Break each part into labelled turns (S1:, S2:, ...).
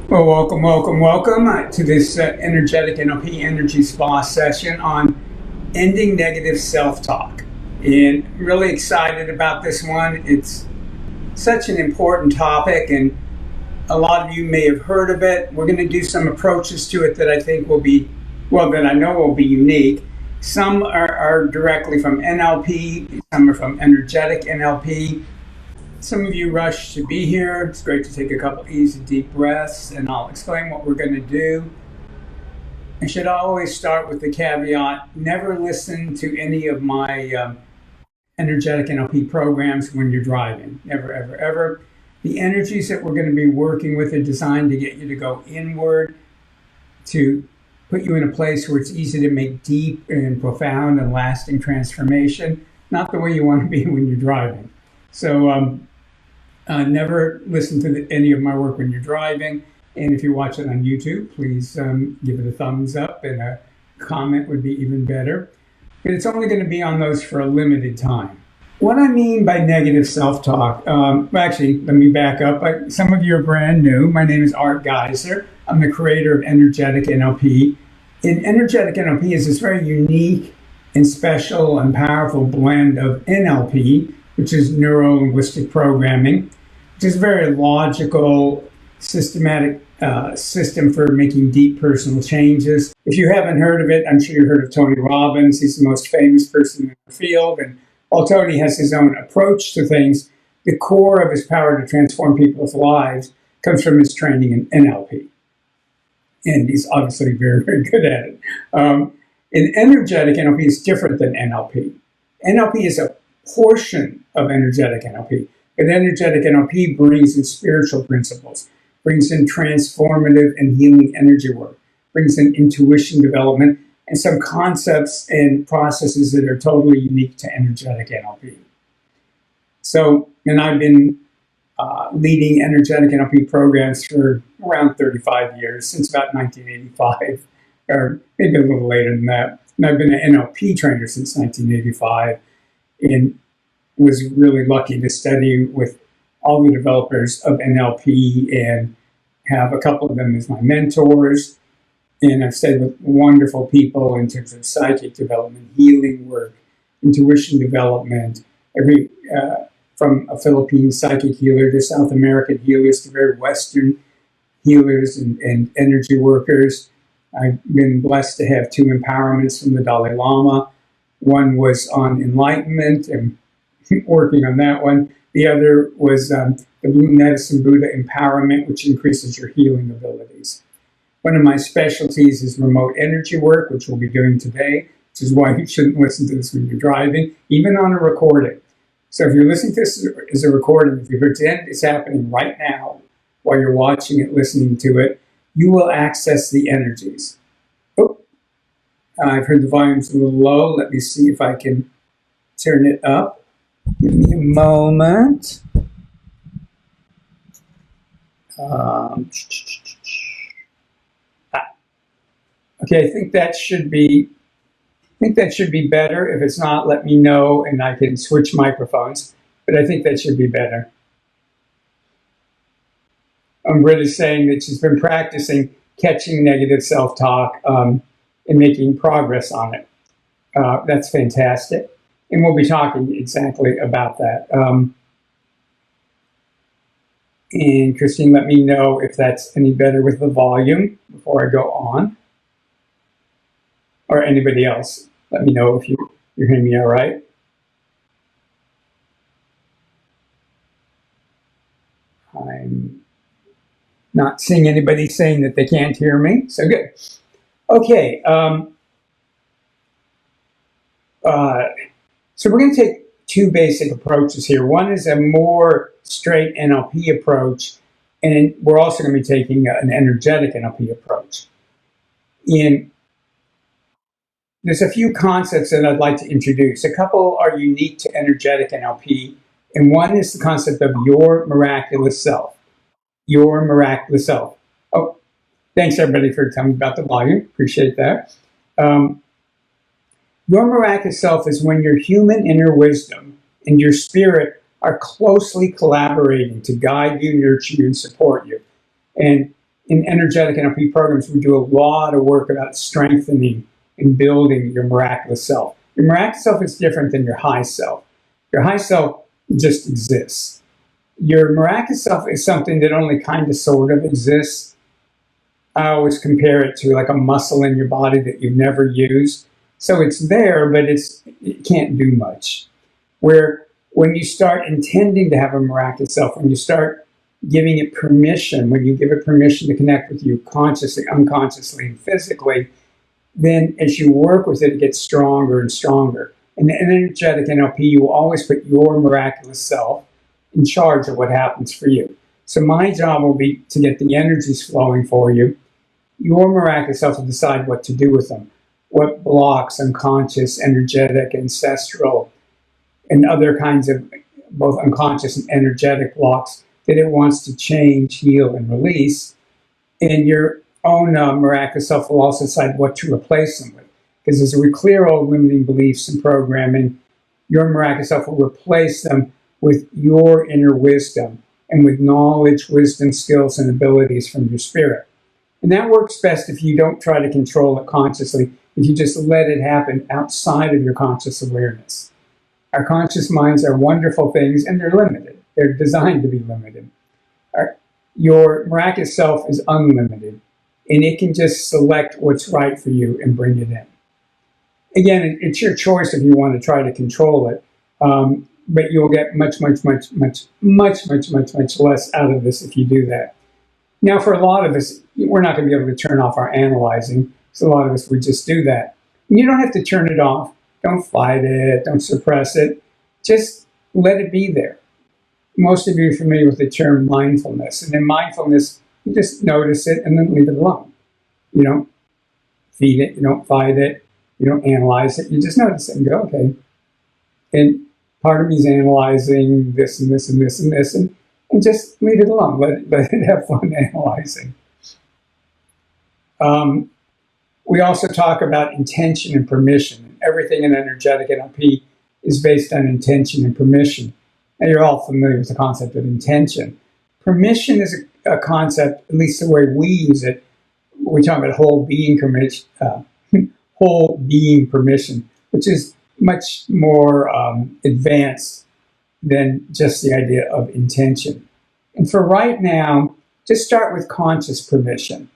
S1: Well, welcome to this energetic NLP energy spa session on ending negative self-talk. And I'm really excited about this one. It's such an important topic, and a lot of you may have heard of it. We're going to do some approaches to it that I think will be, well, that I know will be unique. Some are directly from NLP, some are from energetic NLP. Some of you rushed to be here. It's great to take a couple easy deep breaths, and I'll explain what we're going to do. I should always start with the caveat, never listen to any of my energetic NLP programs when you're driving. Never, ever, ever. The energies that we're going to be working with are designed to get you to go inward, to put you in a place where it's easy to make deep and profound and lasting transformation, not the way you want to be when you're driving. So never listen to any of my work when you're driving. And if you watch it on YouTube, please give it a thumbs up, and a comment would be even better. But it's only going to be on those for a limited time. What I mean by negative self-talk, actually, let me back up. Some of you are brand new. My name is Giser. I'm the creator of Energetic NLP. And Energetic NLP is this very unique and special and powerful blend of NLP, which is neuro-linguistic programming, which is a very logical, systematic system for making deep personal changes. If you haven't heard of it, I'm sure you've heard of Tony Robbins. He's the most famous person in the field. And while Tony has his own approach to things, the core of his power to transform people's lives comes from his training in NLP. And he's obviously very, very good at it. And energetic NLP is different than NLP. NLP is a portion of energetic NLP, but energetic NLP brings in spiritual principles, brings in transformative and healing energy work, brings in intuition development, and some concepts and processes that are totally unique to energetic NLP. So, and I've been leading energetic NLP programs for around 35 years, since about 1985, or maybe a little later than that. And I've been an NLP trainer since 1985, and was really lucky to study with all the developers of NLP and have a couple of them as my mentors. And I've studied with wonderful people in terms of psychic development, healing work, intuition development, from a Philippine psychic healer to South American healers to very Western healers and energy workers. I've been blessed to have 2 empowerments from the Dalai Lama. One was on enlightenment and working on that one. The other was the Blue Medicine Buddha empowerment, which increases your healing abilities. One of my specialties is remote energy work, which we'll be doing today, which is why you shouldn't listen to this when you're driving, even on a recording. So if you're listening to this as a recording, if you pretend it's happening right now while you're watching it, listening to it, you will access the energies. Oh, I've heard the volume's a little low. Let me see if I can turn it up. Give me a moment. Okay, I think that should be better. If it's not, let me know and I can switch microphones. But I think that should be better. I'm really saying that she's been practicing catching negative self-talk and making progress on it. That's fantastic. And we'll be talking exactly about that. And Christine, let me know if that's any better with the volume before I go on. Or anybody else, let me know if you're hearing me all right. I'm not seeing anybody saying that they can't hear me, so good. Okay. So we're going to take 2 basic approaches here. One is a more straight NLP approach, and we're also going to be taking an energetic NLP approach. There's a few concepts that I'd like to introduce. A couple are unique to energetic NLP, and one is the concept of your miraculous self. Your miraculous self. Oh, thanks everybody for telling me about the volume. Appreciate that. Your miraculous self is when your human inner wisdom and your spirit are closely collaborating to guide you, nurture you, and support you. And in energetic NLP programs, we do a lot of work about strengthening and building your miraculous self. Your miraculous self is different than your high self. Your high self just exists. Your miraculous self is something that only kind of sort of exists. I always compare it to like a muscle in your body that you've never used. So it's there, but it can't do much. Where when you start intending to have a miraculous self, when you start giving it permission, when you give it permission to connect with you consciously, unconsciously, and physically, then as you work with it, it gets stronger and stronger. In energetic NLP, you always put your miraculous self in charge of what happens for you. So my job will be to get the energies flowing for you. Your miraculous self will decide what to do with them. What blocks, unconscious, energetic, ancestral, and other kinds of both unconscious and energetic blocks that it wants to change, heal, and release. And your own miraculous self will also decide what to replace them with. Because as we clear old limiting beliefs and programming, your miraculous self will replace them with your inner wisdom and with knowledge, wisdom, skills, and abilities from your spirit. And that works best if you don't try to control it consciously, if you just let it happen outside of your conscious awareness. Our conscious minds are wonderful things, and they're limited. They're designed to be limited. Your miraculous self is unlimited, and it can just select what's right for you and bring it in. Again, it's your choice if you want to try to control it, but you'll get much less out of this if you do that. Now, for a lot of us, we're not going to be able to turn off our analyzing, so a lot of us, we just do that. And you don't have to turn it off. Don't fight it. Don't suppress it. Just let it be there. Most of you are familiar with the term mindfulness. And in mindfulness, you just notice it and then leave it alone. You don't feed it. You don't fight it. You don't analyze it. You just notice it and go, okay. And part of me is analyzing this and this and this and this, and just leave it alone. Let it have fun analyzing. We also talk about intention and permission. Everything in energetic NLP is based on intention and permission. Now, you're all familiar with the concept of intention. Permission is a concept, at least the way we use it. We talk about whole being permission, which is much more advanced than just the idea of intention. And for right now, just start with conscious permission.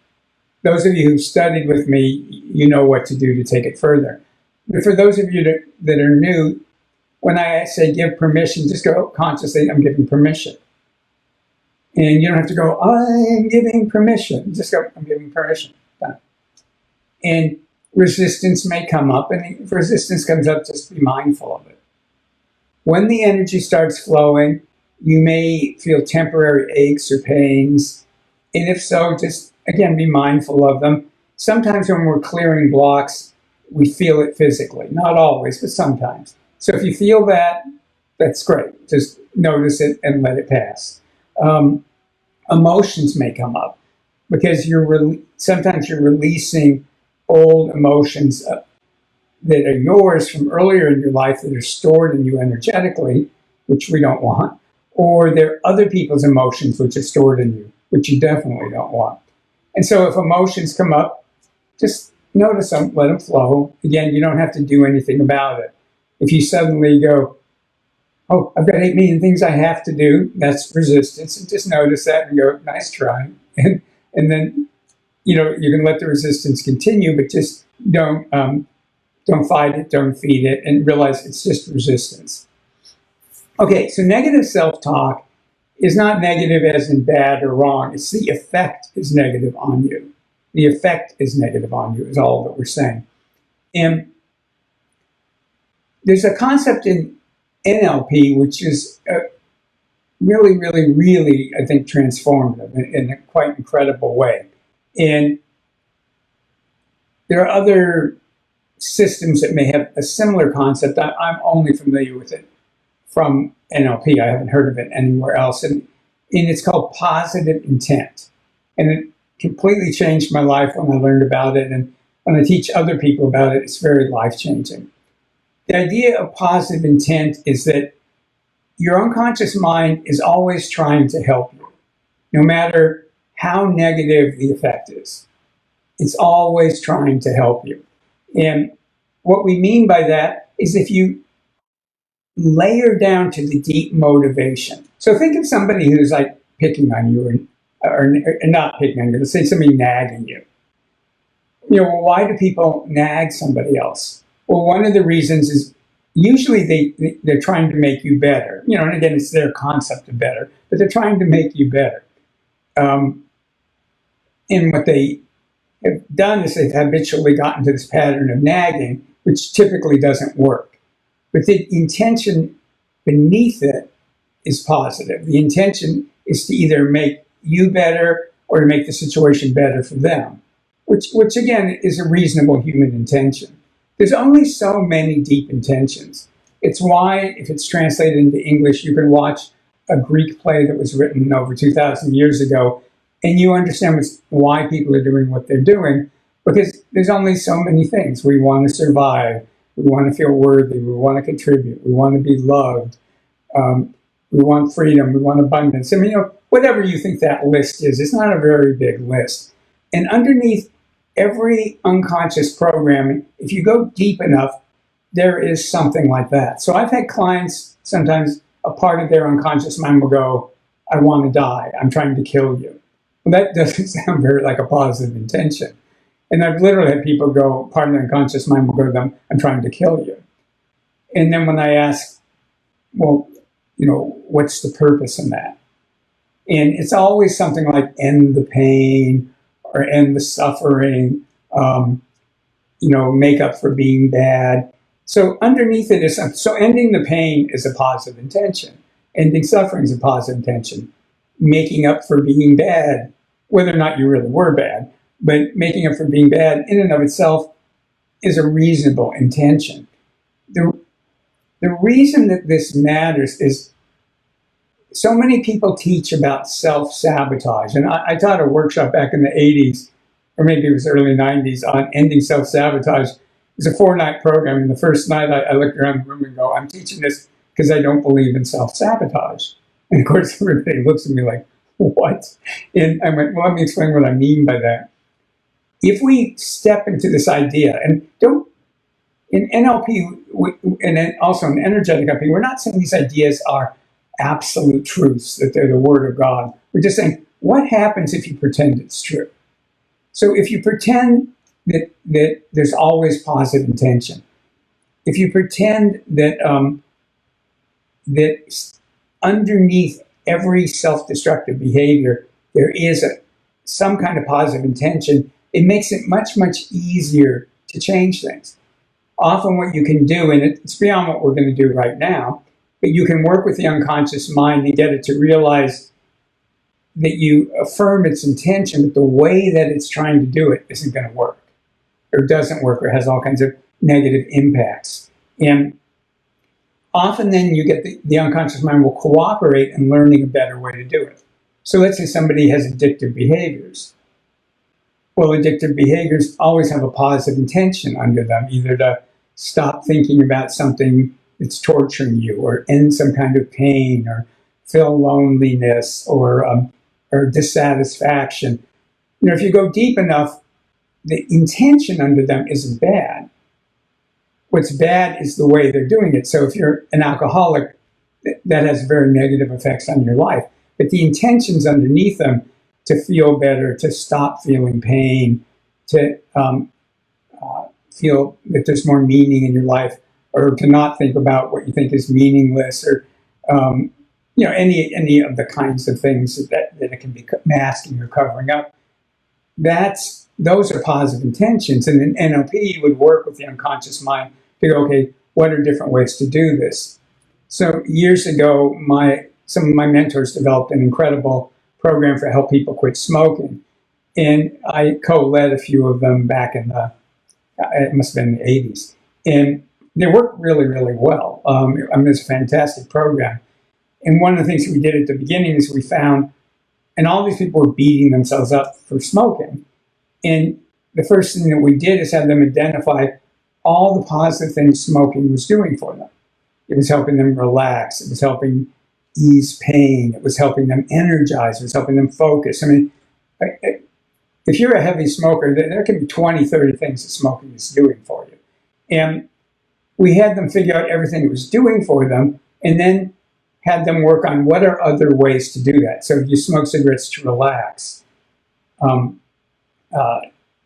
S1: Those of you who've studied with me, you know what to do to take it further. But for those of you that are new, when I say give permission, just go consciously, I'm giving permission. And you don't have to go, I'm giving permission. Just go, I'm giving permission. Done. And resistance may come up, and if resistance comes up, just be mindful of it. When the energy starts flowing, you may feel temporary aches or pains. And if so, just, again, be mindful of them. Sometimes when we're clearing blocks, we feel it physically. Not always, but sometimes. So if you feel that, that's great. Just notice it and let it pass. Emotions may come up because sometimes you're releasing old emotions that are yours from earlier in your life that are stored in you energetically, which we don't want, or they're other people's emotions which are stored in you, which you definitely don't want. And so if emotions come up, just notice them, let them flow. Again, you don't have to do anything about it. If you suddenly go, oh, I've got 8 million things I have to do, that's resistance. And just notice that and go, nice try. And then, you can let the resistance continue, but just don't fight it, don't feed it, and realize it's just resistance. Okay, so negative self-talk is not negative as in bad or wrong. It's the effect is negative on you. The effect is negative on you is all that we're saying. And there's a concept in NLP which is really, really, really, I think, transformative in a quite incredible way. And there are other systems that may have a similar concept. I'm only familiar with it from NLP. I haven't heard of it anywhere else. And it's called positive intent. And it completely changed my life when I learned about it. And when I teach other people about it, it's very life-changing. The idea of positive intent is that your unconscious mind is always trying to help you. No matter how negative the effect is. It's always trying to help you. And what we mean by that is if you layer down to the deep motivation. So think of somebody who's like picking on you or not picking on you, let's say somebody nagging you. You know, why do people nag somebody else? Well, one of the reasons is usually they're trying to make you better. You know, and again, it's their concept of better, but they're trying to make you better. And what they have done is they've habitually gotten to this pattern of nagging, which typically doesn't work. But the intention beneath it is positive. The intention is to either make you better or to make the situation better for them, which again is a reasonable human intention. There's only so many deep intentions. It's why, if it's translated into English, you can watch a Greek play that was written over 2,000 years ago, and you understand why people are doing what they're doing, because there's only so many things. We want to survive. We want to feel worthy. We want to contribute. We want to be loved. We want freedom. We want abundance. I mean, you know, whatever you think that list is, it's not a very big list. And underneath every unconscious programming, if you go deep enough, there is something like that. So I've had clients, sometimes a part of their unconscious mind will go, I want to die. I'm trying to kill you. Well, that doesn't sound very like a positive intention. And I've literally had people go, part of their unconscious mind will go to them, I'm trying to kill you. And then when I ask, well, you know, what's the purpose in that? And it's always something like end the pain or end the suffering, you know, make up for being bad. So underneath it is, so ending the pain is a positive intention. Ending suffering is a positive intention. Making up for being bad, whether or not you really were bad, but making up for being bad in and of itself is a reasonable intention. The reason that this matters is so many people teach about self-sabotage. And I taught a workshop back in the 80s, or maybe it was early 90s, on ending self-sabotage. It was a 4-night program. And the first night I looked around the room and go, I'm teaching this because I don't believe in self-sabotage. And of course, everybody looks at me like, what? And I went, well, let me explain what I mean by that. If we step into this idea, and don't, in NLP, and then also in energetic NLP, we're not saying these ideas are absolute truths, that they're the word of God. We're just saying, what happens if you pretend it's true? So if you pretend that there's always positive intention, if you pretend that that underneath every self-destructive behavior, there is some kind of positive intention, it makes it much, much easier to change things. Often what you can do, and it's beyond what we're going to do right now, but you can work with the unconscious mind and get it to realize that you affirm its intention, but the way that it's trying to do it isn't going to work, or doesn't work, or has all kinds of negative impacts. And often then you get the unconscious mind will cooperate in learning a better way to do it. So let's say somebody has addictive behaviors. Well, addictive behaviors always have a positive intention under them, either to stop thinking about something that's torturing you, or end some kind of pain, or feel loneliness, or dissatisfaction. You know, if you go deep enough, the intention under them isn't bad. What's bad is the way they're doing it. So if you're an alcoholic, that has very negative effects on your life. But the intentions underneath them, to feel better, to stop feeling pain, to feel that there's more meaning in your life, or to not think about what you think is meaningless, or you know, any of the kinds of things that it can be masking or covering up. Those are positive intentions. And in NLP, you would work with the unconscious mind to go, okay, what are different ways to do this? So years ago, some of my mentors developed an incredible program for help people quit smoking. And I co-led a few of them back in it must have been the 80s. And they worked really, really well. I mean, it's a fantastic program. And one of the things that we did at the beginning is we found, and all these people were beating themselves up for smoking. And the first thing that we did is have them identify all the positive things smoking was doing for them. It was helping them relax. It was helping ease pain. It was helping them energize. It was helping them focus. I mean, if you're a heavy smoker, there can be 20, 30 things that smoking is doing for you. And we had them figure out everything it was doing for them, and then had them work on what are other ways to do that. So if you smoke cigarettes to relax,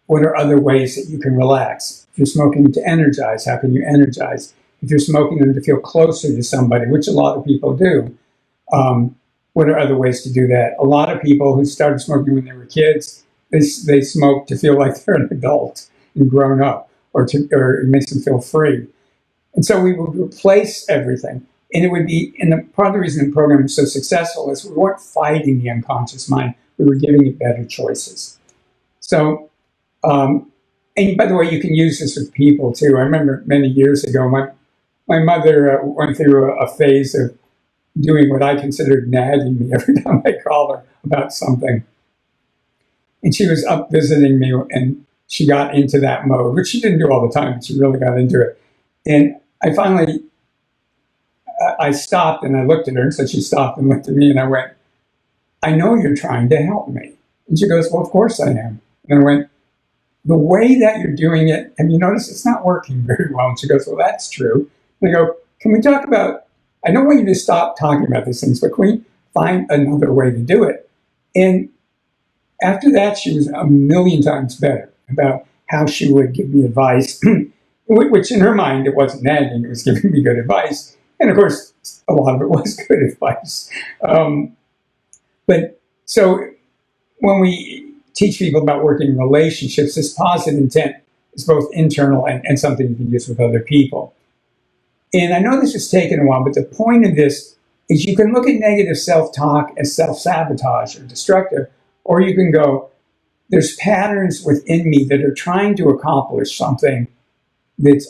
S1: what are other ways that you can relax? If you're smoking to energize, how can you energize? If you're smoking them to feel closer to somebody, which a lot of people do, what are other ways to do that? A lot of people who started smoking when they were kids, they smoke to feel like they're an adult and grown up, or it makes them feel free. And so we would replace everything. And it would be, and part of the reason the program was so successful is we weren't fighting the unconscious mind, we were giving it better choices. So, and by the way, you can use this with people too. I remember many years ago, my mother went through a phase of doing what I considered nagging me every time I called her about something. And she was up visiting me, and she got into that mode, which she didn't do all the time, but she really got into it. And I finally, I stopped and I looked at her, and so she stopped and looked at me, and I went, I know you're trying to help me. And she goes, well, of course I am. And I went, the way that you're doing it, and you notice it's not working very well. And she goes, well, that's true. And I go, can we talk about, I don't want you to stop talking about these things, but can we find another way to do it? And after that, she was a million times better about how she would give me advice, which in her mind, it wasn't nagging, it was giving me good advice. And of course, a lot of it was good advice. But so when we teach people about working in relationships, this positive intent is both internal and something you can use with other people. And I know this has taken a while, but the point of this is you can look at negative self-talk as self-sabotage or destructive, or you can go, there's patterns within me that are trying to accomplish something that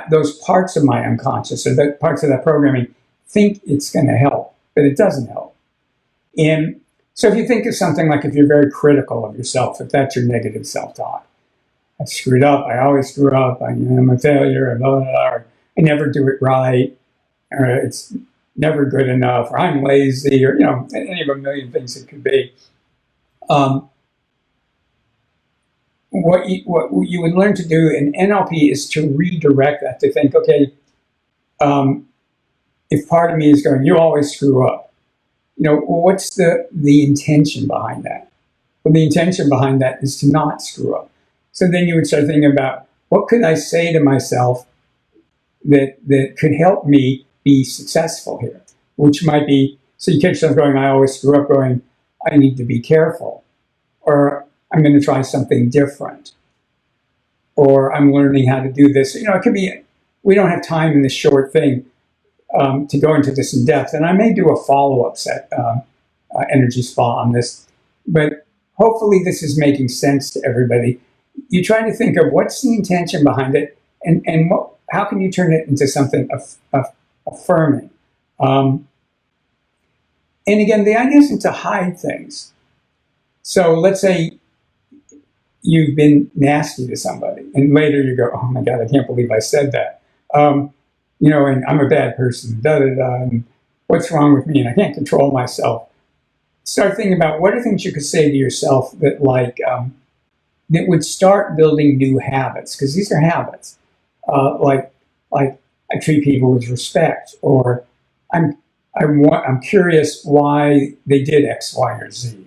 S1: those parts of my unconscious or that parts of that programming think it's going to help, but it doesn't help. And so if you think of something like if you're very critical of yourself, if that's your negative self-talk, I screwed up, I always screw up, I'm a failure, blah, blah, blah, or I never do it right, or it's never good enough, or I'm lazy, or any of a million things it could be. What you would learn to do in NLP is to redirect that, to think, okay, if part of me is going, you always screw up, what's the intention behind that? Well, the intention behind that is to not screw up. So then you would start thinking about, what could I say to myself that could help me be successful here? Which might be, so you catch yourself going, I always screw up, going, I need to be careful. Or I'm going to try something different. Or I'm learning how to do this. It could be, we don't have time in this short thing to go into this in depth. And I may do a follow-up energy spa on this. But hopefully this is making sense to everybody. You try to think of what's the intention behind it, and how can you turn it into something affirming. And again, the idea isn't to hide things. So let's say you've been nasty to somebody, and later you go, oh my God, I can't believe I said that. And I'm a bad person, and what's wrong with me, and I can't control myself. Start thinking about what are things you could say to yourself that that would start building new habits, because these are habits. Like I treat people with respect, or I'm curious why they did X, Y, or Z,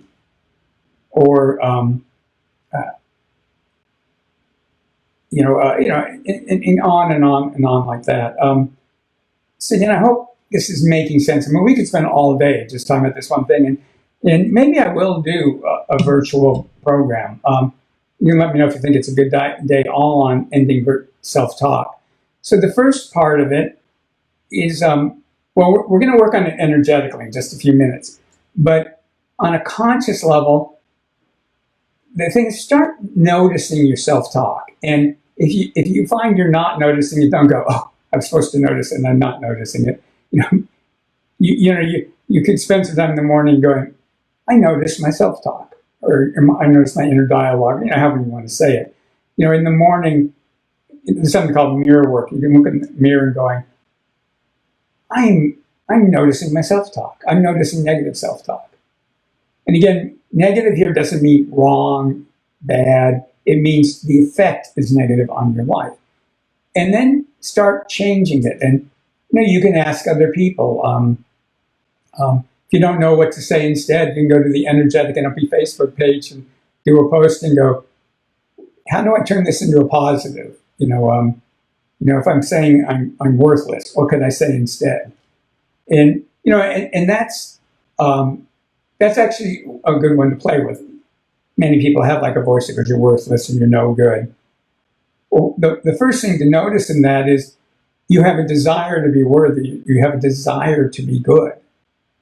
S1: or and on and on and on like that. So I hope this is making sense. I mean, we could spend all day just talking about this one thing, and maybe I will do a virtual program. You can let me know if you think it's a good day all on ending self-talk. So the first part of it is, we're going to work on it energetically in just a few minutes. But on a conscious level, the thing is, start noticing your self-talk. And if you find you're not noticing it, don't go, oh, I'm supposed to notice it and I'm not noticing it. You could spend some time in the morning going, I notice my self-talk. Or I notice my inner dialogue, however you want to say it. In the morning, there's something called mirror work. You can look in the mirror and going, I'm noticing my self-talk. I'm noticing negative self-talk. And again, negative here doesn't mean wrong, bad. It means the effect is negative on your life. And then start changing it. And you can ask other people. If you don't know what to say instead, you can go to the Energetic NLP Facebook page and do a post and go, how do I turn this into a positive? If I'm saying I'm worthless, what could I say instead? And that's actually a good one to play with. Many people have like a voice that goes, you're worthless and you're no good. Well, the first thing to notice in that is you have a desire to be worthy. You have a desire to be good,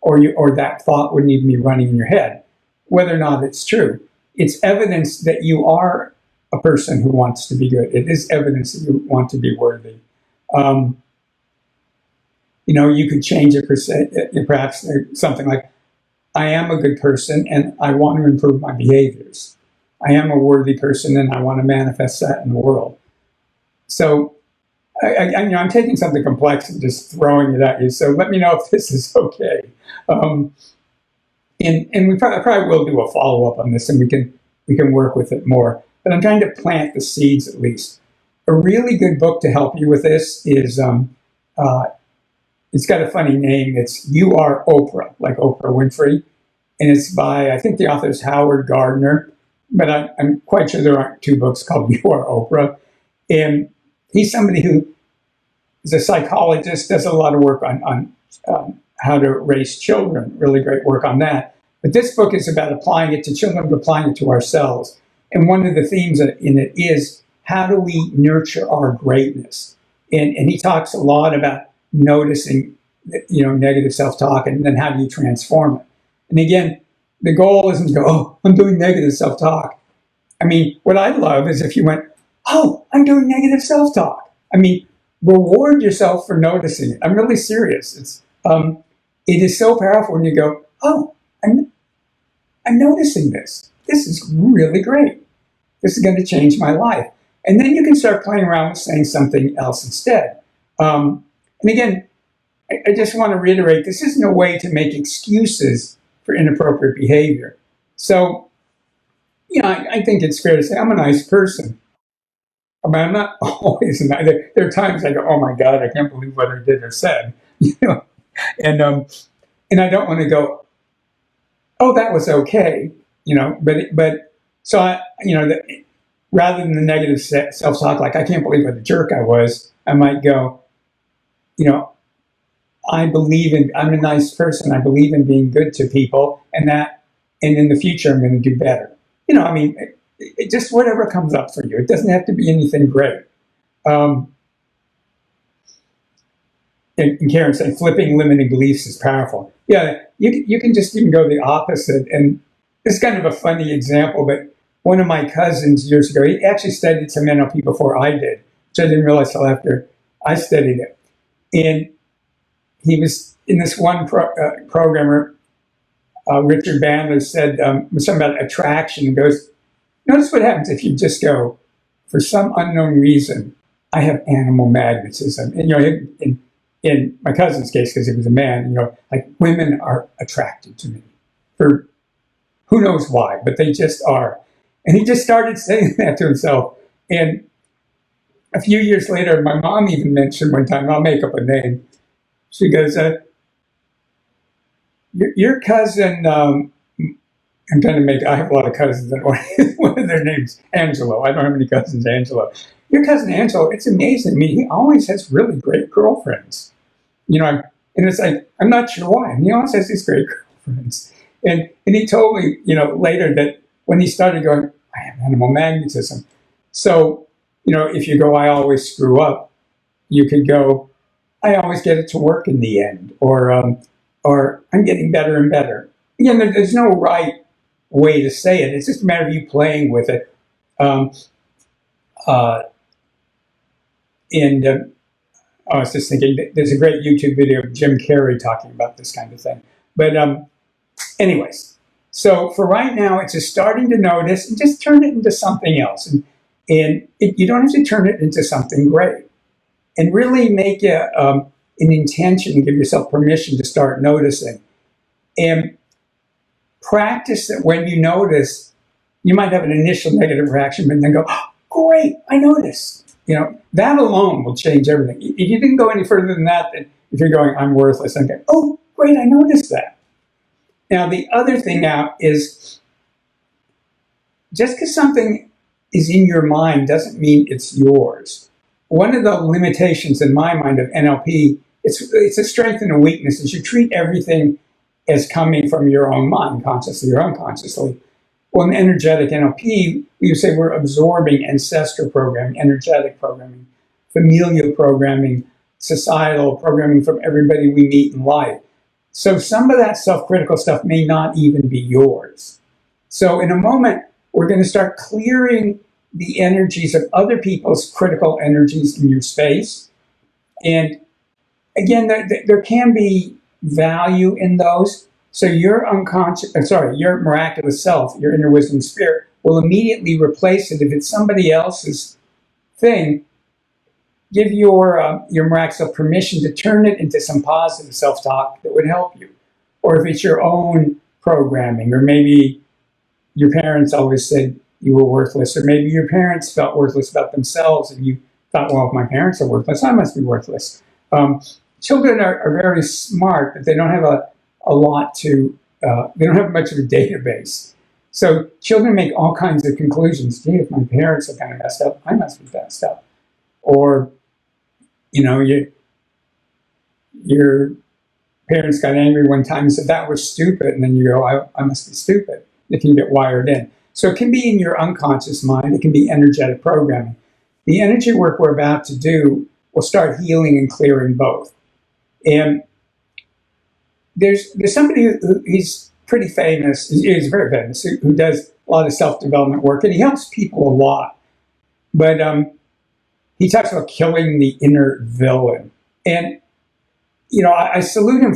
S1: or that thought wouldn't even be running in your head, whether or not it's true. It's evidence that you are a person who wants to be good. It is evidence that you want to be worthy. You could change it perhaps something like, I am a good person and I want to improve my behaviors. I am a worthy person and I want to manifest that in the world. So I'm taking something complex and just throwing it at you. So let me know if this is okay. And we probably will do a follow-up on this, and we can work with it more. But I'm trying to plant the seeds at least. A really good book to help you with this is, it's got a funny name. It's You Are Oprah, like Oprah Winfrey. And it's by, I think the author is Howard Gardner, but I'm quite sure there aren't two books called You Are Oprah. And he's somebody who is a psychologist, does a lot of work on how to raise children, really great work on that. But this book is about applying it to children, applying it to ourselves. And one of the themes in it is, how do we nurture our greatness? And he talks a lot about noticing, negative self-talk, and then how do you transform it? And again, the goal isn't to go, oh, I'm doing negative self-talk. I mean, what I'd love is if you went, oh, I'm doing negative self-talk. I mean, reward yourself for noticing it. I'm really serious. It is so powerful when you go, oh, I'm noticing this. This is really great. This is going to change my life. And then you can start playing around with saying something else instead. And again, I just want to reiterate, this isn't a way to make excuses for inappropriate behavior. So, I think it's fair to say I'm a nice person. I mean, I'm not always nice. There are times I go, oh my God, I can't believe what I did or said. And I don't want to go, oh, that was okay, but so rather than the negative self-talk, like I can't believe what a jerk I was, I might go, I'm a nice person. I believe in being good to people, and in the future I'm going to do better. It just whatever comes up for you. It doesn't have to be anything great. And Karen said, flipping limiting beliefs is powerful. Yeah, you can just even go the opposite. And it's kind of a funny example, but one of my cousins years ago, he actually studied some NLP before I did, which I didn't realize till after I studied it. And he was in this one programmer, Richard Bandler said, was something about attraction, and goes, notice what happens if you just go, for some unknown reason, I have animal magnetism. And, in my cousin's case, because he was a man, like women are attracted to me for who knows why, but they just are. And he just started saying that to himself. And a few years later, my mom even mentioned one time, I'll make up a name. She goes, your cousin, I have a lot of cousins, and one of their names, Angelo. I don't have any cousins, Angelo. Your cousin Angelo, it's amazing. I mean, he always has really great girlfriends. And it's like, I'm not sure why. And he always has these great girlfriends. And he told me, later that when he started going, I have animal magnetism. So, if you go, I always screw up, you could go, I always get it to work in the end, or I'm getting better and better. Again, there's no right way to say it. It's just a matter of you playing with it. I was just thinking, there's a great YouTube video of Jim Carrey talking about this kind of thing. But anyways, so for right now, it's just starting to notice and just turn it into something else. And you don't have to turn it into something great. And really make an intention, give yourself permission to start noticing. And practice that when you notice, you might have an initial negative reaction, but then go, oh, great, I noticed. That alone will change everything. If you didn't go any further than that, then if you're going, I'm worthless, I'm going, oh, great, I noticed that. Now, the other thing now is just because something is in your mind doesn't mean it's yours. One of the limitations in my mind of NLP, it's a strength and a weakness, is you treat everything as coming from your own mind, consciously or unconsciously. Well, in energetic NLP, we say we're absorbing ancestral programming, energetic programming, familial programming, societal programming from everybody we meet in life. So some of that self-critical stuff may not even be yours. So in a moment, we're going to start clearing the energies of other people's critical energies in your space. And again, there can be value in those. So your your miraculous self, your inner wisdom spirit, will immediately replace it. If it's somebody else's thing, give your miraculous self permission to turn it into some positive self-talk that would help you. Or if it's your own programming, or maybe your parents always said you were worthless, or maybe your parents felt worthless about themselves, and you thought, well, if my parents are worthless, I must be worthless. Children are very smart, but they don't have they don't have much of a database. So children make all kinds of conclusions. Gee, if my parents are kind of messed up, I must be messed up. Or, your parents got angry one time and said, that was stupid. And then you go, I must be stupid. It can get wired in. So it can be in your unconscious mind. It can be energetic programming. The energy work we're about to do will start healing and clearing both. And there's somebody he's pretty famous, he's very famous, who does a lot of self-development work, and he helps people a lot. But he talks about killing the inner villain. And, I salute him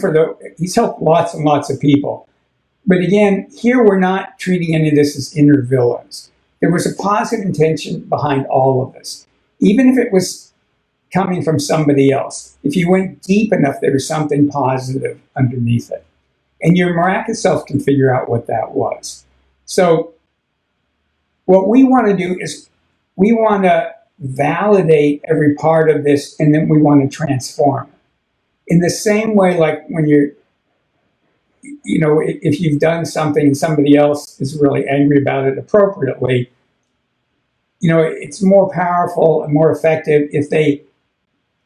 S1: he's helped lots and lots of people. But again, here we're not treating any of this as inner villains. There was a positive intention behind all of this. Even if it was coming from somebody else, if you went deep enough, there was something positive underneath it. And your miraculous self can figure out what that was. So what we want to do is we want to validate every part of this, and then we want to transform it. In the same way, like when if you've done something and somebody else is really angry about it appropriately, it's more powerful and more effective if they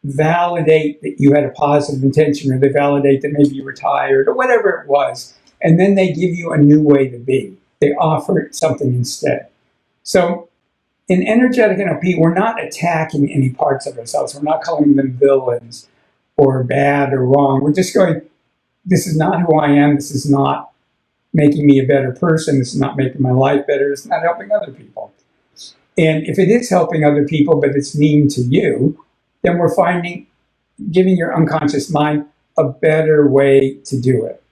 S1: validate that you had a positive intention, or they validate that maybe you were tired, or whatever it was, and then they give you a new way to be. They offer something instead. So in energetic NLP, we're not attacking any parts of ourselves. We're not calling them villains or bad or wrong. We're just going, this is not who I am. This is not making me a better person. This is not making my life better. It's not helping other people. And if it is helping other people, but it's mean to you, then we're giving your unconscious mind a better way to do it.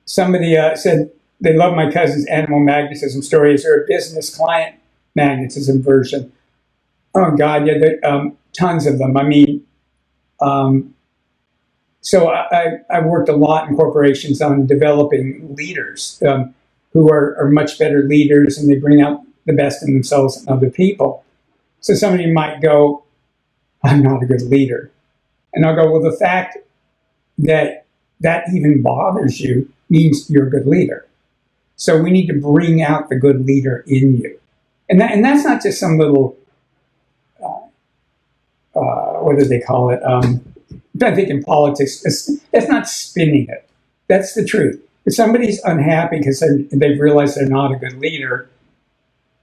S1: Somebody said they love my cousin's animal magnetism story. Is there a business client magnetism version? Oh, God, yeah, there are tons of them. I mean, so I worked a lot in corporations on developing leaders who are much better leaders, and they bring out the best in themselves and other people. So somebody might go, I'm not a good leader. And I'll go, well, the fact that even bothers you means you're a good leader. So we need to bring out the good leader in you. And that's not just some little, what do they call it? I think in politics, that's not spinning it. That's the truth. If somebody's unhappy because they've realized they're not a good leader,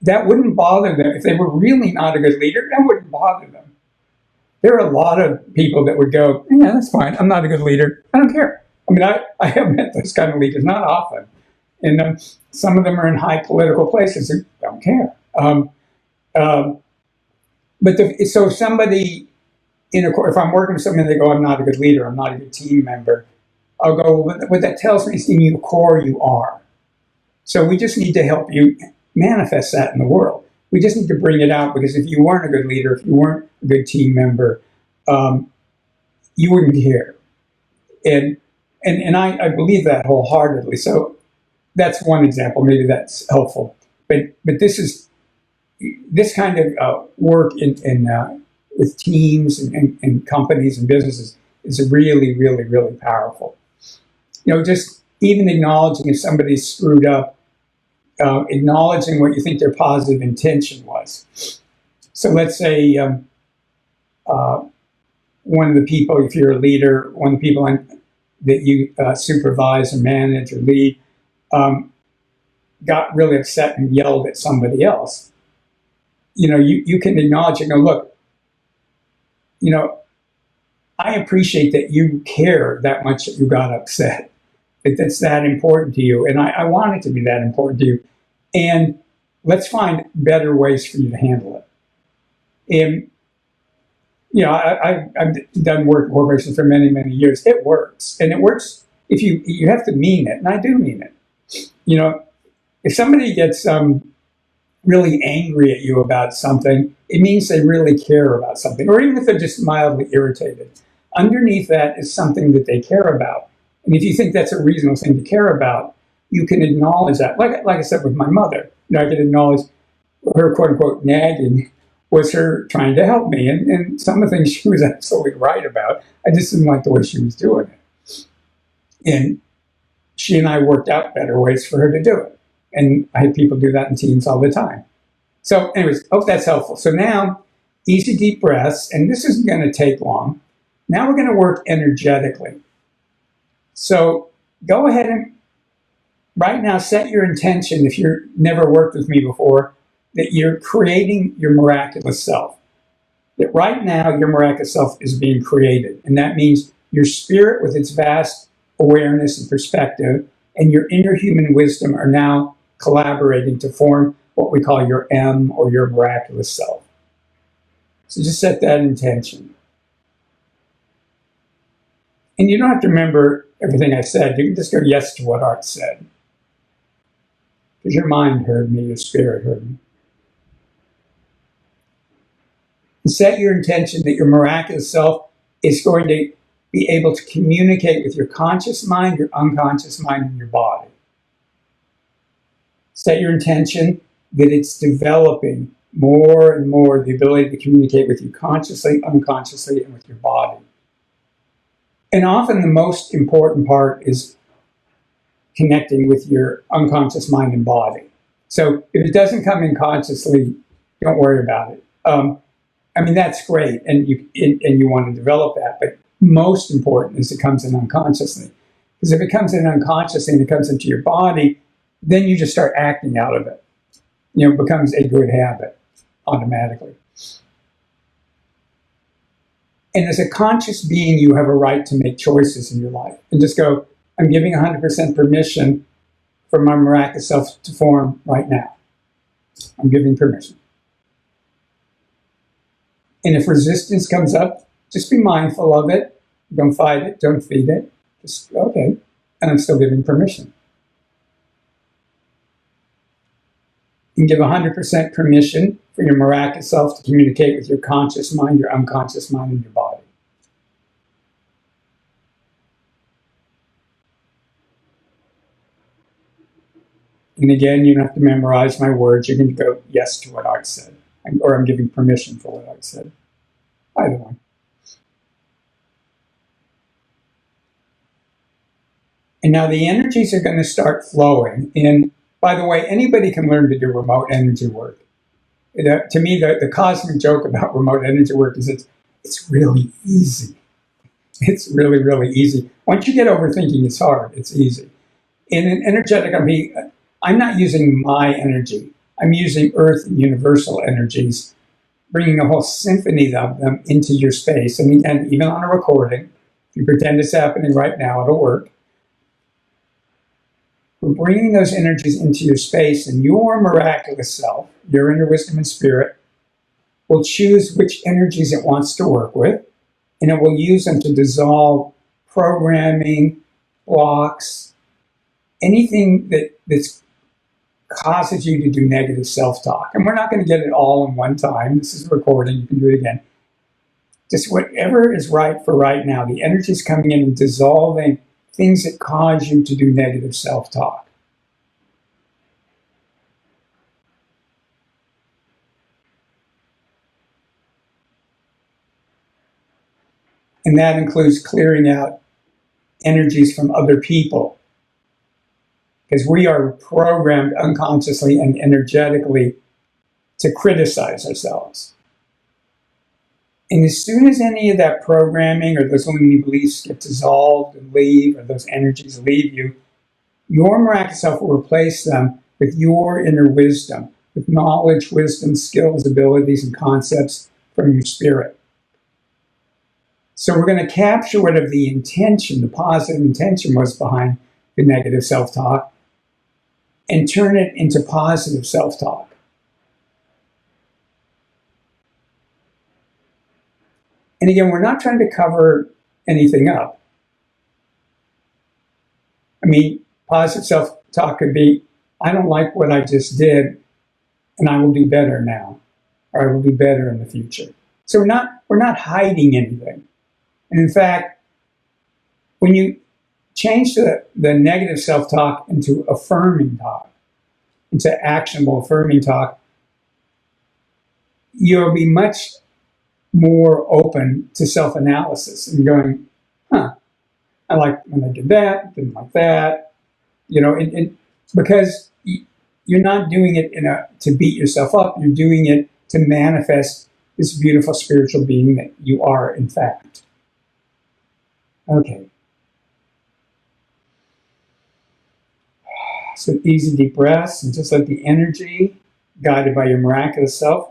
S1: that wouldn't bother them. If they were really not a good leader, that wouldn't bother them. There are a lot of people that would go, yeah, that's fine. I'm not a good leader. I don't care. I mean, I have met those kind of leaders, not often. And some of them are in high political places who don't care. So if somebody if I'm working with someone, they go, I'm not a good leader. I'm not a good team member. I'll go, what that tells me is in your core you are. So we just need to help you manifest that in the world. We just need to bring it out, because if you weren't a good leader, if you weren't a good team member, you wouldn't care. And And I believe that wholeheartedly. So that's one example. Maybe that's helpful. But this kind of work with teams and companies and businesses is really, really, really powerful. Just even acknowledging if somebody's screwed up, acknowledging what you think their positive intention was. So let's say one of the people, if you're a leader, one of the people that you supervise or manage or lead, got really upset and yelled at somebody else. You can acknowledge and go, look, I appreciate that you care that much that you got upset, that that's that important to you. And I want it to be that important to you. And let's find better ways for you to handle it. And, I've done work in corporations for many, many years. It works. And it works if you have to mean it. And I do mean it. If somebody gets really angry at you about something, it means they really care about something. Or even if they're just mildly irritated. Underneath that is something that they care about. And if you think that's a reasonable thing to care about, you can acknowledge that. Like I said with my mother, I can acknowledge her quote unquote nagging was her trying to help me. And some of the things she was absolutely right about, I just didn't like the way she was doing it. And she and I worked out better ways for her to do it. And I had people do that in teams all the time. So anyways, hope that's helpful. So now, easy deep breaths, and this isn't going to take long. Now we're going to work energetically. So go ahead and right now set your intention, if you've never worked with me before, that you're creating your miraculous self. That right now your miraculous self is being created. And that means your spirit with its vast awareness and perspective and your inner human wisdom are now collaborating to form what we call your M, or your miraculous self. So just set that intention. And you don't have to remember everything I said. You can just go yes to what Art said. Because your mind heard me, your spirit heard me. And set your intention that your miraculous self is going to be able to communicate with your conscious mind, your unconscious mind, and your body. Set your intention that it's developing more and more the ability to communicate with you consciously, unconsciously, and with your body. And often the most important part is connecting with your unconscious mind and body. So if it doesn't come in consciously, don't worry about it. That's great, and you want to develop that, but most important is it comes in unconsciously. Because if it comes in unconsciously and it comes into your body, then you just start acting out of it. It becomes a good habit automatically. And as a conscious being, you have a right to make choices in your life. And just go, I'm giving 100% permission for my miraculous self to form right now. I'm giving permission. And if resistance comes up, just be mindful of it. Don't fight it. Don't feed it. Just, okay. And I'm still giving permission. You can give 100% permission for your miraculous self to communicate with your conscious mind, your unconscious mind, and your body. And again, you don't have to memorize my words. You can go yes to what I said. Or I'm giving permission for what I said. Either one. And now the energies are going to start flowing. And by the way, anybody can learn to do remote energy work. To me, the cosmic joke about remote energy work is it's really easy. It's really, really easy. Once you get over thinking it's hard, it's easy. In an energetic, I'm not using my energy. I'm using Earth and universal energies, bringing a whole symphony of them into your space. And even on a recording, if you pretend it's happening right now, it'll work. We're bringing those energies into your space, and your miraculous self, your inner wisdom and spirit, will choose which energies it wants to work with, and it will use them to dissolve programming, blocks, anything that's causes you to do negative self-talk. And we're not going to get it all in one time. This is a recording. You can do it again. Just whatever is right for right now. The energy is coming in and dissolving things that cause you to do negative self-talk. And that includes clearing out energies from other people. Because we are programmed unconsciously and energetically to criticize ourselves. And as soon as any of that programming or those limiting beliefs get dissolved and leave, or those energies leave you, your miraculous self will replace them with your inner wisdom, with knowledge, wisdom, skills, abilities, and concepts from your spirit. So we're going to capture whatever the intention, the positive intention was behind the negative self-talk, and turn it into positive self-talk. And again, we're not trying to cover anything up. I mean, positive self-talk could be, I don't like what I just did, and I will do better now, or I will do better in the future. So we're not hiding anything. And in fact, when you change the negative self-talk into affirming talk, into actionable affirming talk, you'll be much more open to self-analysis and going, I like when I did that, didn't like that, because you're not doing it to beat yourself up. You're doing it to manifest this beautiful spiritual being that you are, in fact. Okay. So easy deep breaths, and just let the energy guided by your miraculous self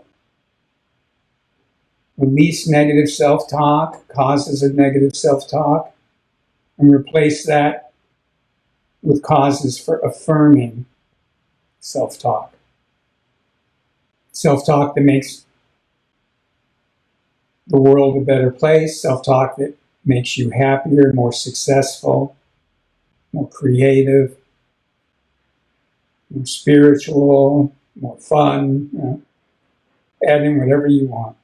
S1: release negative self-talk, causes of negative self-talk, and replace that with causes for affirming self-talk. Self-talk that makes the world a better place, self-talk that makes you happier, more successful, more creative, more spiritual, more fun. Add in whatever you want.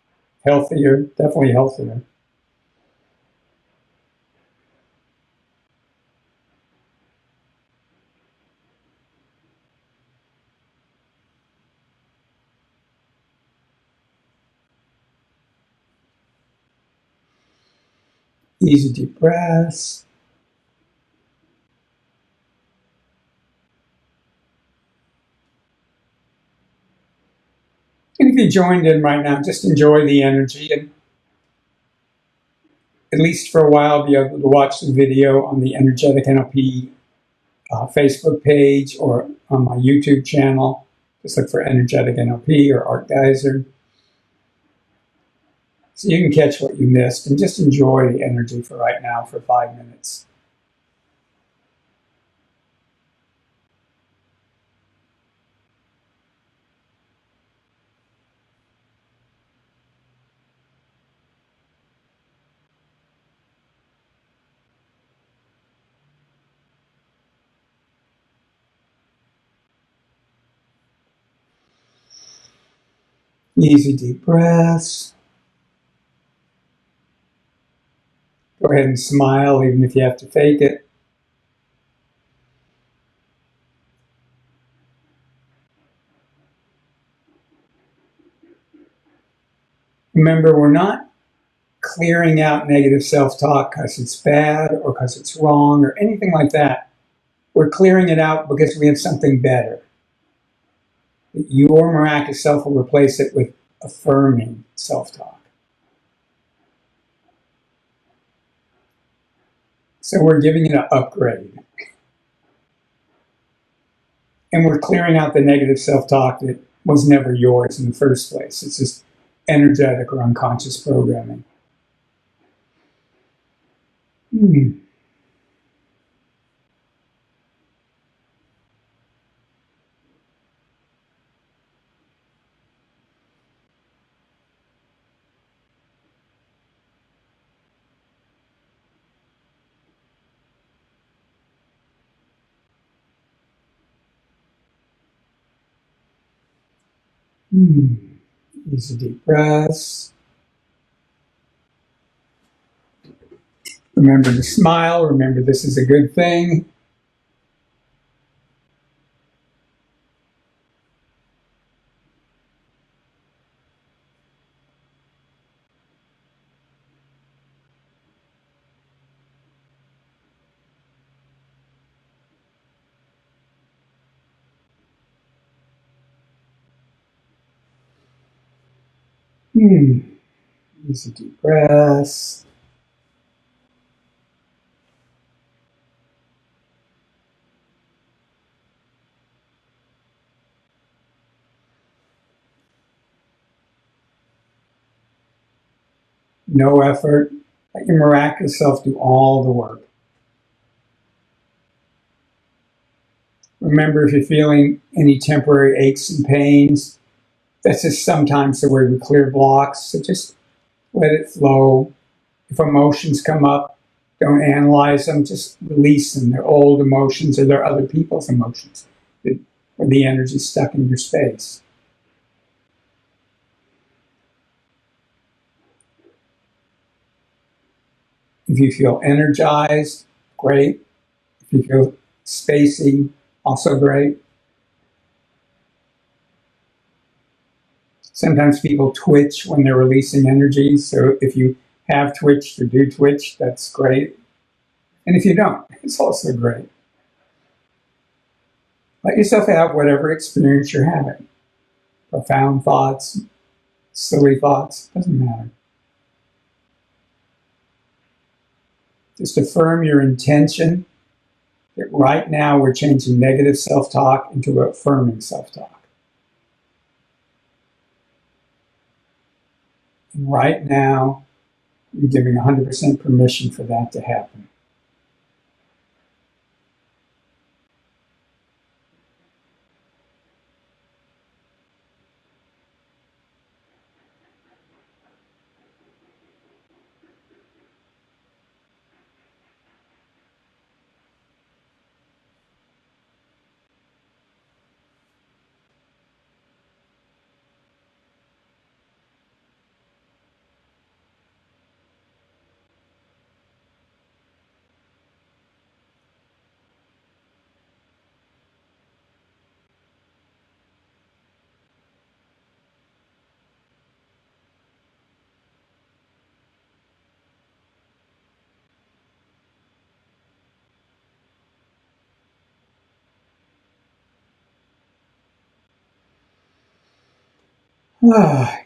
S1: Healthier, definitely healthier. Easy deep breaths. And if you joined in right now, just enjoy the energy, and at least for a while be able to watch the video on the Energetic NLP Facebook page or on my YouTube channel. Just look for Energetic NLP or Art Giser. So you can catch what you missed and just enjoy the energy for right now for 5 minutes. Easy deep breaths. Go ahead and smile even if you have to fake it. Remember, we're not clearing out negative self-talk because it's bad or because it's wrong or anything like that. We're clearing it out because we have something better. Your miraculous self will replace it with affirming self-talk. So we're giving it an upgrade. And we're clearing out the negative self-talk that was never yours in the first place. It's just energetic or unconscious programming. Easy deep breaths. Remember to smile. Remember this is a good thing. Easy deep breaths. No effort. Let your miraculous self do all the work. Remember, if you're feeling any temporary aches and pains, that's just sometimes the way we clear blocks. So just let it flow. If emotions come up, don't analyze them, just release them. They're old emotions or they're other people's emotions, or the energy stuck in your space. If you feel energized, great. If you feel spacey, also great. Sometimes people twitch when they're releasing energy, so if you have twitched or do twitch, that's great. And if you don't, it's also great. Let yourself have whatever experience you're having. Profound thoughts, silly thoughts, doesn't matter. Just affirm your intention that right now we're changing negative self-talk into affirming self-talk. And right now, you're giving 100% permission for that to happen.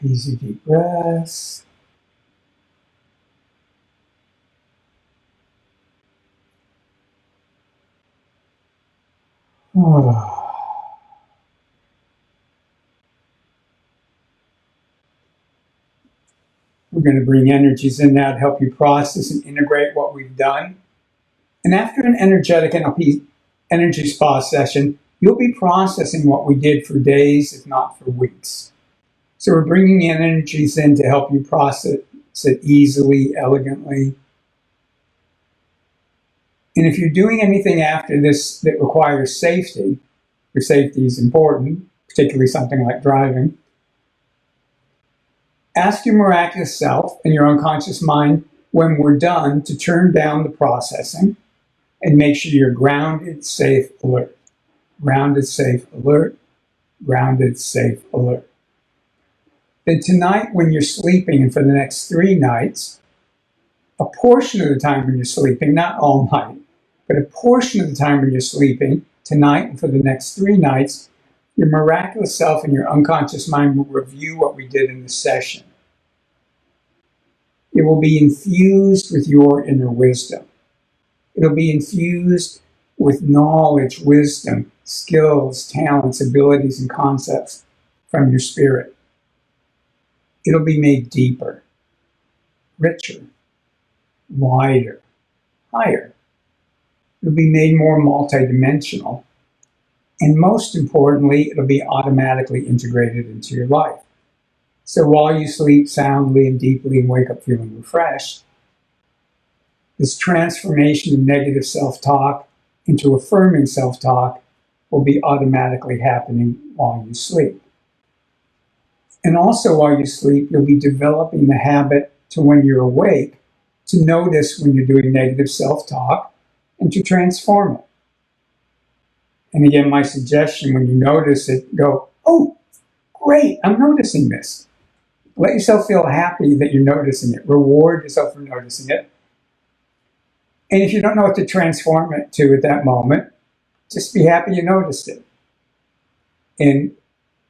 S1: Easy deep breaths. We're going to bring energies in now to help you process and integrate what we've done. And after an energetic NLP energy spa session, you'll be processing what we did for days, if not for weeks. So we're bringing in energies in to help you process it easily, elegantly. And if you're doing anything after this that requires safety, your safety is important, particularly something like driving, ask your miraculous self and your unconscious mind when we're done to turn down the processing and make sure you're grounded, safe, alert. Grounded, safe, alert. Grounded, safe, alert. Then tonight when you're sleeping and for the next 3 nights, a portion of the time when you're sleeping, not all night, but a portion of the time when you're sleeping, tonight and for the next 3 nights, your miraculous self and your unconscious mind will review what we did in the session. It will be infused with your inner wisdom. It'll be infused with knowledge, wisdom, skills, talents, abilities, and concepts from your spirit. It'll be made deeper, richer, wider, higher. It'll be made more multidimensional. And most importantly, it'll be automatically integrated into your life. So while you sleep soundly and deeply and wake up feeling refreshed, this transformation of negative self-talk into affirming self-talk will be automatically happening while you sleep. And also while you sleep, you'll be developing the habit to when you're awake to notice when you're doing negative self-talk and to transform it. And again, my suggestion, when you notice it, go, oh, great, I'm noticing this. Let yourself feel happy that you're noticing it. Reward yourself for noticing it. And if you don't know what to transform it to at that moment, just be happy you noticed it. And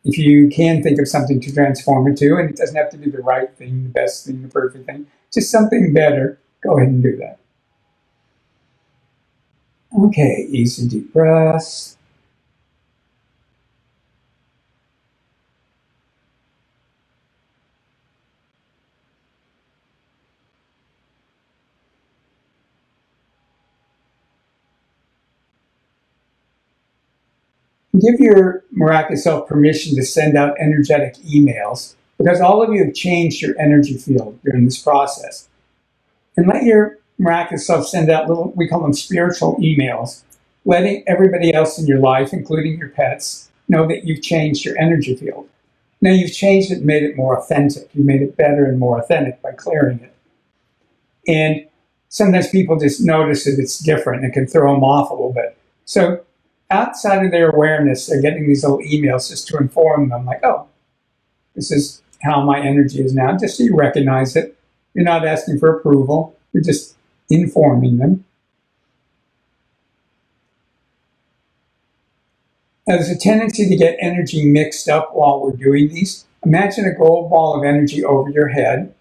S1: if you can think of something to transform it to, and it doesn't have to be the right thing, the best thing, the perfect thing, just something better, go ahead and do that. Okay, easy deep breaths. Give your miraculous self permission to send out energetic emails, because all of you have changed your energy field during this process. And let your miraculous self send out little, we call them spiritual emails, letting everybody else in your life, including your pets, know that you've changed your energy field. Now you've changed it and made it more authentic. You made it better and more authentic by clearing it. And sometimes people just notice that it's different and it can throw them off a little bit. So outside of their awareness, they're getting these little emails just to inform them, like, oh, this is how my energy is now, just so you recognize it. You're not asking for approval. You're just informing them. Now, there's a tendency to get energy mixed up while we're doing these. Imagine a gold ball of energy over your head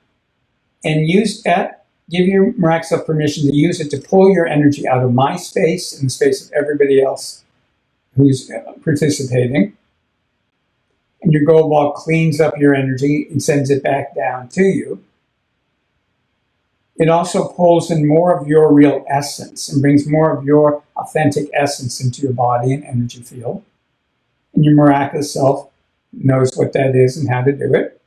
S1: and use that. Give your miraculous self permission to use it to pull your energy out of my space and the space of everybody else who's participating. And your gold ball cleans up your energy and sends it back down to you. It also pulls in more of your real essence and brings more of your authentic essence into your body and energy field. And your miraculous self knows what that is and how to do it.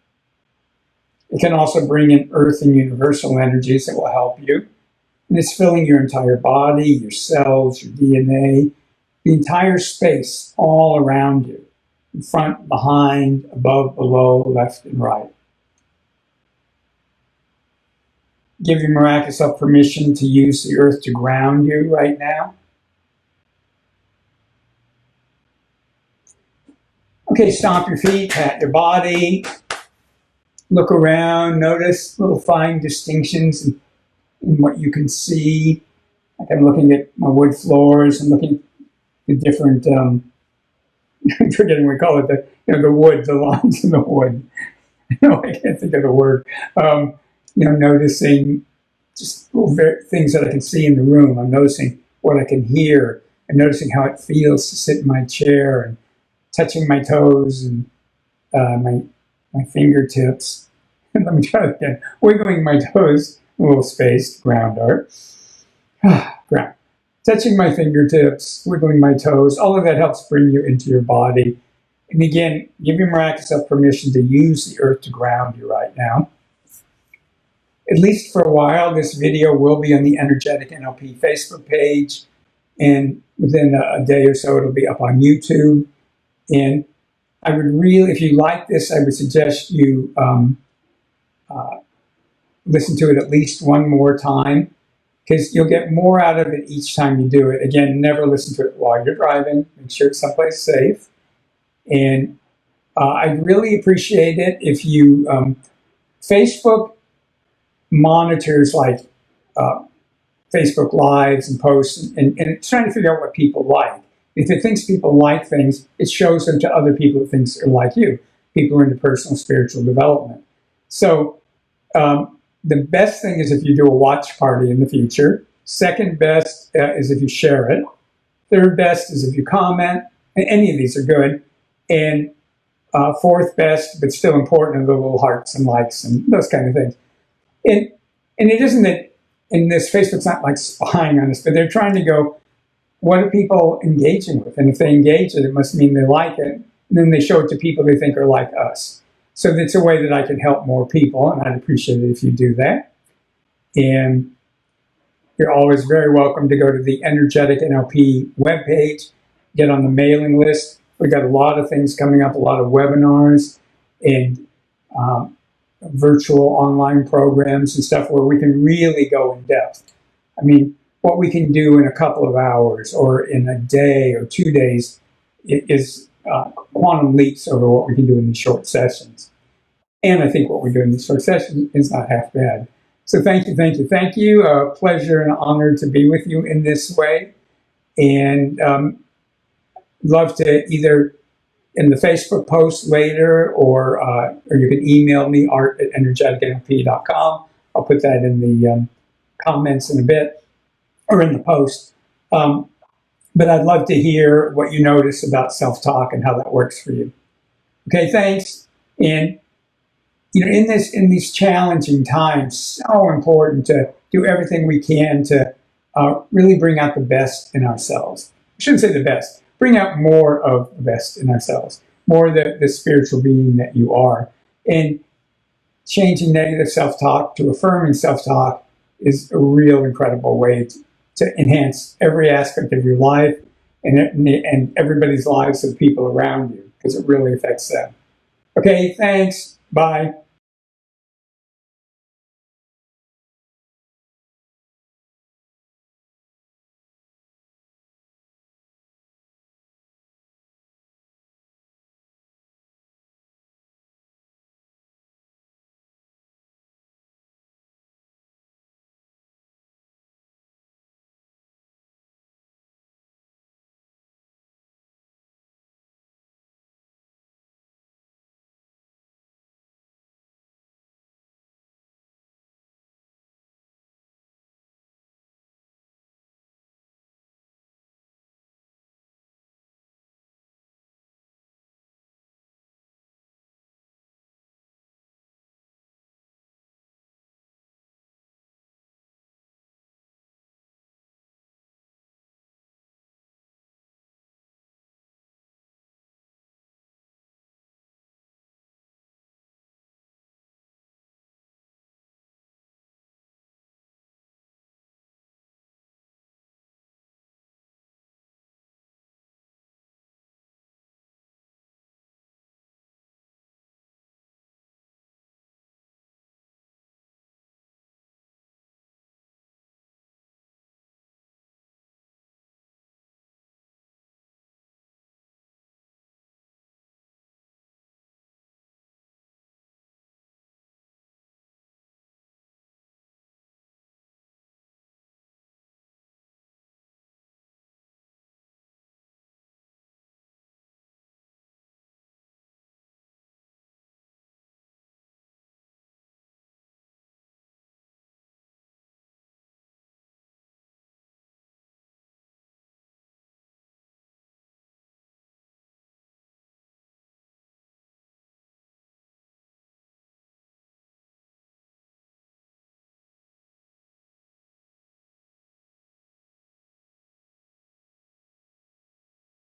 S1: It can also bring in earth and universal energies that will help you. And it's filling your entire body, your cells, your DNA, the entire space all around you, in front, behind, above, below, left, and right. Give your miraculous self permission to use the earth to ground you right now. Okay, stomp your feet, pat your body, look around, notice little fine distinctions in what you can see. Like I'm looking at my wood floors and looking at different, I'm forgetting what we call it, the wood, the lines in the wood. No, I can't think of the word. Noticing just little things that I can see in the room. I'm noticing what I can hear. I'm noticing how it feels to sit in my chair and touching my toes and my fingertips. And let me try it again. Wiggling my toes, a little spaced, ground art. Ground. Touching my fingertips, wiggling my toes, all of that helps bring you into your body. And again, give your miraculous self permission to use the earth to ground you right now. At least for a while, this video will be on the Energetic NLP Facebook page. And within a day or so, it'll be up on YouTube. And I would really, if you like this, I would suggest you listen to it at least one more time, because you'll get more out of it each time you do it. Again, never listen to it while you're driving. Make sure it's someplace safe. And I'd really appreciate it if you, Facebook monitors like Facebook Lives and posts, and it's trying to figure out what people like. If it thinks people like things, it shows them to other people that think are like you, people who are into personal spiritual development. So the best thing is if you do a watch party in the future. Second best is if you share it. Third best is if you comment. And any of these are good. And fourth best, but still important, are the little hearts and likes and those kind of things. And it isn't that in this, Facebook's not like spying on us, but they're trying to go, what are people engaging with? And if they engage it, it must mean they like it. And then they show it to people they think are like us. So it's a way that I can help more people, and I'd appreciate it if you do that. And you're always very welcome to go to the Energetic NLP webpage, get on the mailing list. We've got a lot of things coming up, a lot of webinars, and virtual online programs and stuff where we can really go in depth. I mean, what we can do in a couple of hours or in a day or 2 days is quantum leaps over what we can do in these short sessions. And I think what we do in these short sessions is not half bad. So thank you, thank you, thank you. A pleasure and honor to be with you in this way. And love to either in the Facebook post later or you can email me, art@energeticnlp.com. I'll put that in the comments in a bit or in the post. But I'd love to hear what you notice about self-talk and how that works for you. Okay, thanks. And in these challenging times, so important to do everything we can to really bring out the best in ourselves. I shouldn't say the best. Bring out more of the best in ourselves, more the spiritual being that you are. And changing negative self-talk to affirming self-talk is a real incredible way to enhance every aspect of your life and everybody's lives of people around you, because it really affects them. Okay, thanks. Bye.